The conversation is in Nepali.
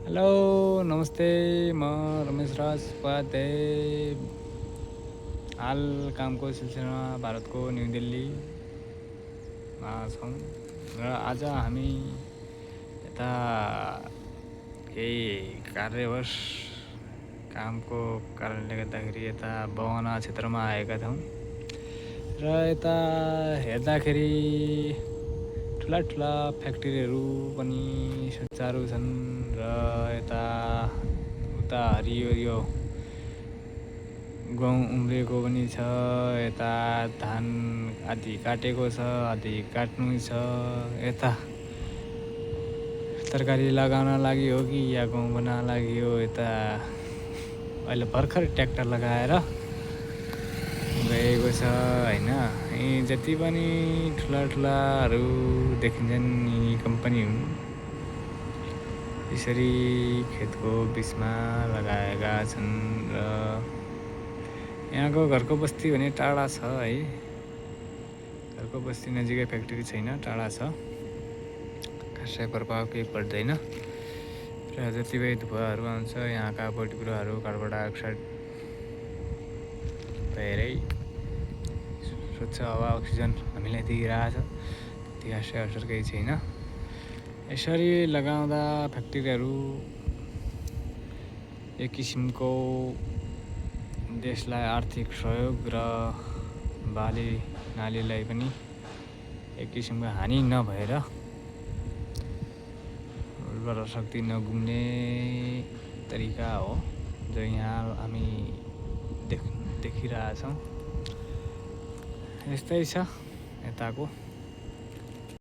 हेलो नमस्ते, म रमेश राज उपाध्याय हाल कामको सिलसिलामा भारतको न्यू दिल्लीमा छौँ र आज हामी यता केही कार्यवश कामको कारणले गर्दाखेरि यता बगाना क्षेत्रमा आएका छौँ र यता हेर्दाखेरि ठुला फ्याक्ट्रीहरू पनि सुचारू छन् र यता उता हरियो गहुँ उम्रिएको पनि छ। यता धान आदि काटेको छ, आदि काट्नु छ। यता तरकारी लगाउन लागि हो कि या गहुँ बनाउन लागि हो, यता अहिले भर्खर ट्र्याक्टर लगाएर गएको छ होइन। यी जति पनि ठुलाहरू देखिन्छन् यी कम्पनी हुन्। यसरी खेतको बिचमा लगाएका छन् र यहाँको घरको बस्ती भने टाढा छ है। घरको बस्ती नजिकै फ्याक्ट्री छैन, टाढा छ। खासै प्रभाव केही पर्दैन र जति पनि धुवाहरू आउँछ यहाँका बोट बिरुवाहरू कार्बन डाइअक्साइड भएरै स्वच्छ हावा अक्सिजन हामीलाई दिइरहेछ। त्यति खासै असर केही छैन। यसरी लगाउँदा फ्याक्ट्रीहरू एक किसिमको देशलाई आर्थिक सहयोग र बाली नालीलाई पनि एक किसिमको हानि नभएर उर्वरा शक्ति नगुम्ने तरिका हो जो यहाँ हामी देखिरहेछौँ। यस्तै छ यताको।